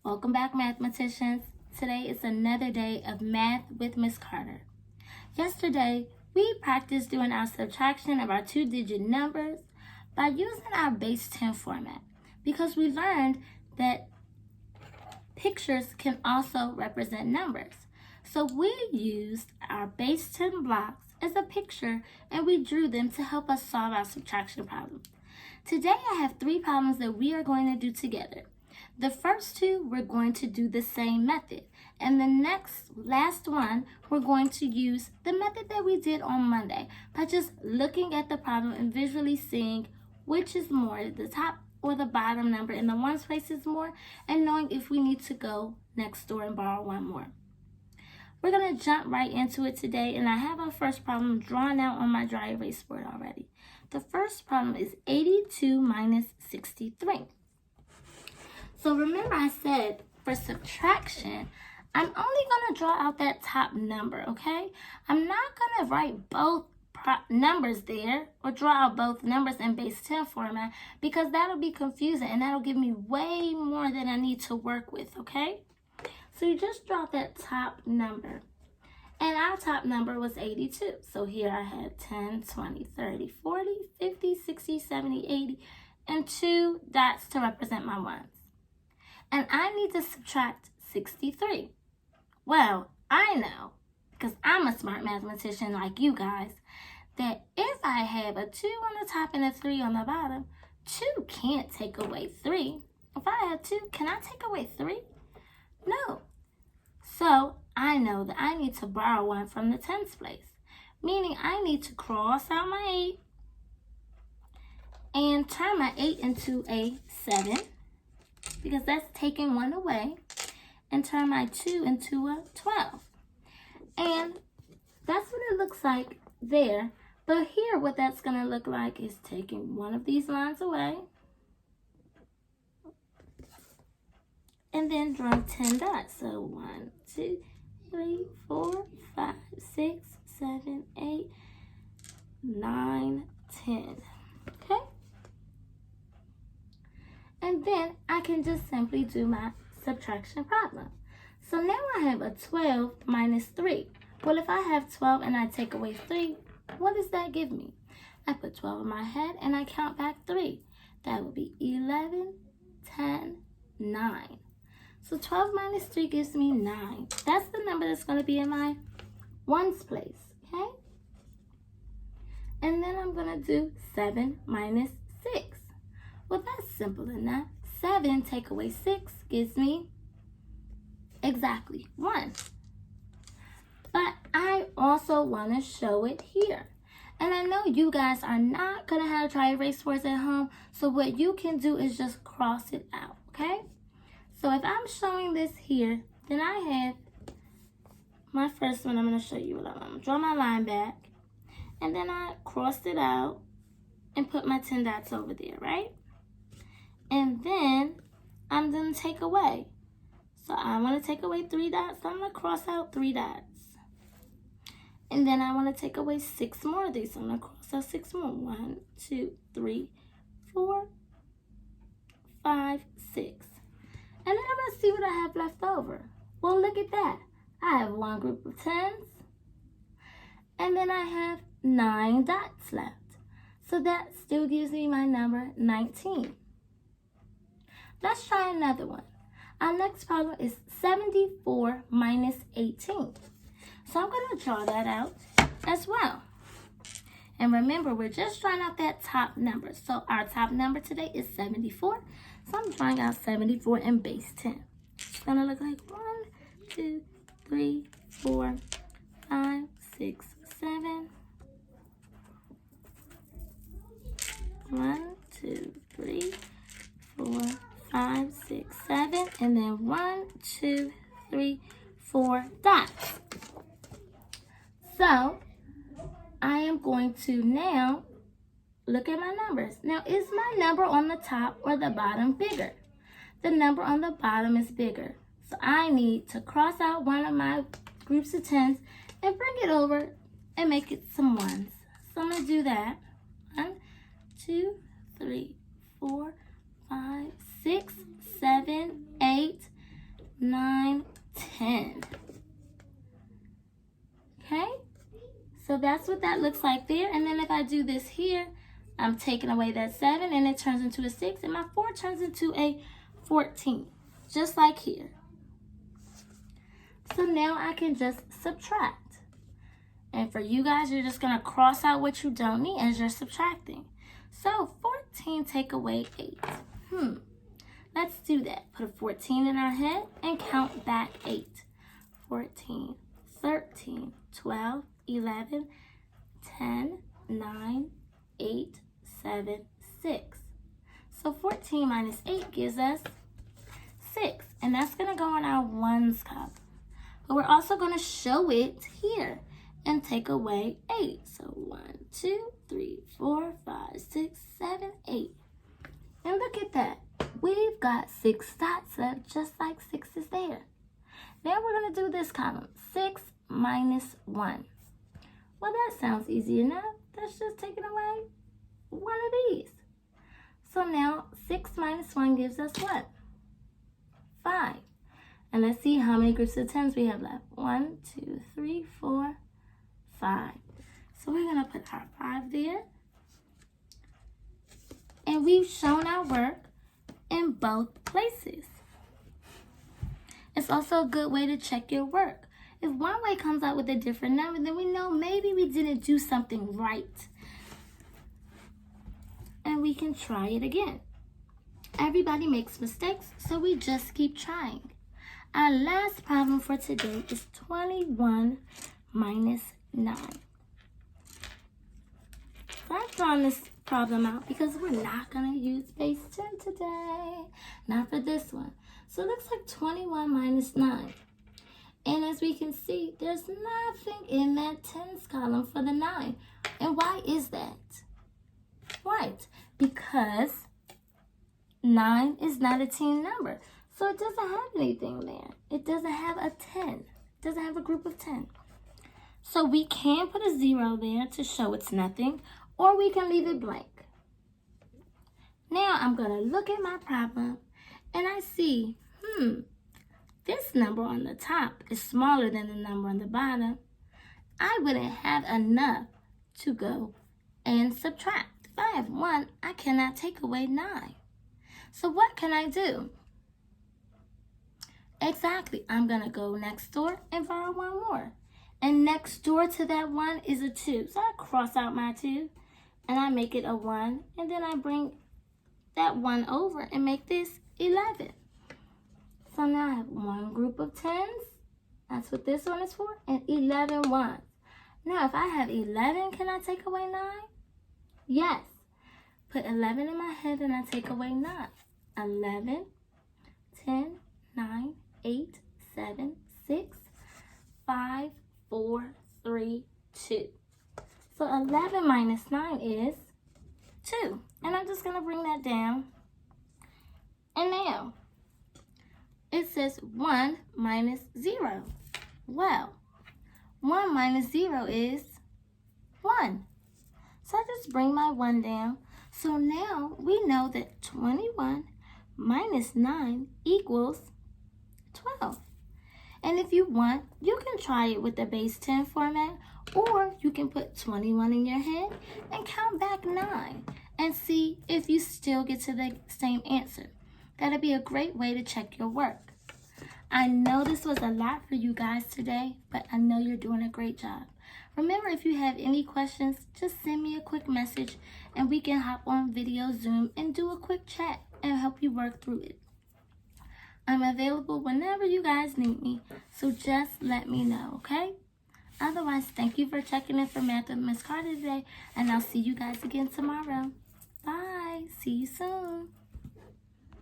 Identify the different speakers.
Speaker 1: Welcome back, mathematicians. Today is another day of math with Miss Carter. Yesterday, we practiced doing our subtraction of our two-digit numbers by using our base 10 format because we learned that pictures can also represent numbers. So we used our base 10 blocks as a picture and we drew them to help us solve our subtraction problem. Today, I have 3 problems that we are going to do together. The first 2, we're going to do the same method. And the last one, we're going to use the method that we did on Monday by just looking at the problem and visually seeing which is more, the top or the bottom number in the ones place is more, and knowing if we need to go next door and borrow one more. We're going to jump right into it today, and I have our first problem drawn out on my dry erase board already. The first problem is 82 minus 63. So remember I said for subtraction, I'm only going to draw out that top number, okay? I'm not going to write both numbers there or draw out both numbers in base 10 format because that'll be confusing and that'll give me way more than I need to work with, okay? So you just draw that top number. And our top number was 82. So here I had 10, 20, 30, 40, 50, 60, 70, 80, and 2 dots to represent my ones. And I need to subtract 63. Well, I know, because I'm a smart mathematician like you guys, that if I have a 2 on the top and a 3 on the bottom, 2 can't take away 3. If I have 2, can I take away 3? No. So I know that I need to borrow 1 from the tens place, meaning I need to cross out my 8 and turn my 8 into a 7, because that's taking 1 away, and turn my 2 into a 12. And that's what it looks like there. But here, what that's going to look like is taking one of these lines away, and then drawing 10 dots. So 1, 2, 3, 4, 5, 6, 7, 8, 9, 10. Okay? And then I can just simply do my subtraction problem. So now I have a 12 minus 3. Well, if I have 12 and I take away 3, what does that give me? I put 12 in my head and I count back 3. That would be 11, 10, 9. So 12 minus 3 gives me 9. That's the number that's going to be in my ones place, okay? And then I'm going to do 7 minus 6. Well, that's simple enough. 7 take away 6 gives me exactly 1. But I also want to show it here. And I know you guys are not going to have dry erase boards at home, so what you can do is just cross it out, okay? So if I'm showing this here, then I have my first one. I'm going to show you what I'm going to draw my line back. And then I crossed it out and put my 10 dots over there, right? And then I'm going to take away. So I want to take away 3 dots. So I'm going to cross out 3 dots. And then I want to take away 6 more of these. So I'm going to cross out 6 more. 1, 2, 3, 4, 5, 6. And then I'm going to see what I have left over. Well, look at that. I have one group of 10s. And then I have 9 dots left. So that still gives me my number 19. Let's try another one. Our next problem is 74 minus 18. So I'm going to draw that out as well. And remember, we're just drawing out that top number. So our top number today is 74. So I'm drawing out 74 in base 10. It's going to look like 1, 2, 3, 4, 5, 6, 7. 1, 2, 3, 4, 5, 6, 7. And then 1, 2, 3, 4 dots. So I am going to now look at my numbers. Now, is my number on the top or the bottom bigger? The number on the bottom is bigger. So I need to cross out one of my groups of 10s and bring it over and make it some 1s. So I'm going to do that. 1, 2, 3, 4, 5, 6, 7, 8, So that's what that looks like there. And then if I do this here, I'm taking away that 7 and it turns into a 6. And my 4 turns into a 14. Just like here. So now I can just subtract. And for you guys, you're just going to cross out what you don't need as you're subtracting. So 14 take away 8. Let's do that. Put a 14 in our head and count back 8. 14, 13, 12, 11, 10, 9, 8, 7, 6. So 14 minus 8 gives us 6. And that's going to go in our ones column. But we're also going to show it here and take away 8. So 1, 2, 3, 4, 5, 6, 7, 8. And look at that. We've got 6 dots left, just like 6 is there. Now we're going to do this column, 6 minus 1. Well, that sounds easy enough. That's just taking away one of these. So now 6 minus 1 gives us what? 5. And let's see how many groups of 10s we have left. 1, 2, 3, 4, 5. So we're going to put our 5 there. And we've shown our work in both places. It's also a good way to check your work. If one way comes out with a different number, then we know maybe we didn't do something right. And we can try it again. Everybody makes mistakes, so we just keep trying. Our last problem for today is 21 minus 9. So I've drawn this problem out because we're not going to use base 10 today. Not for this one. So it looks like 21 minus 9. And as we can see, there's nothing in that tens column for the 9. And why is that? Right, because 9 is not a teen number. So it doesn't have anything there. It doesn't have a 10. It doesn't have a group of 10. So we can put a 0 there to show it's nothing, or we can leave it blank. Now I'm going to look at my problem, and I see, this number on the top is smaller than the number on the bottom. I wouldn't have enough to go and subtract. If I have 1, I cannot take away 9. So what can I do? Exactly, I'm going to go next door and borrow 1 more. And next door to that 1 is a 2. So I cross out my 2 and I make it a 1. And then I bring that 1 over and make this 11. So now I have 1 group of 10s. That's what this one is for. And 11 ones. Now if I have 11, can I take away 9? Yes. Put 11 in my head and I take away 9. 11, 10, 9, 8, 7, 6, 5, 4, 3, 2. So 11 minus 9 is 2. And I'm just going to bring that down. And now, it says 1 minus 0. Well, 1 minus 0 is 1. So I just bring my 1 down. So now we know that 21 minus 9 equals 12. And if you want, you can try it with the base 10 format, or you can put 21 in your head and count back 9 and see if you still get to the same answer. That'll be a great way to check your work. I know this was a lot for you guys today, but I know you're doing a great job. Remember, if you have any questions, just send me a quick message and we can hop on video Zoom and do a quick chat and help you work through it. I'm available whenever you guys need me, so just let me know, okay? Otherwise, thank you for checking in for Math with Miss Carter today, and I'll see you guys again tomorrow. Bye. See you soon.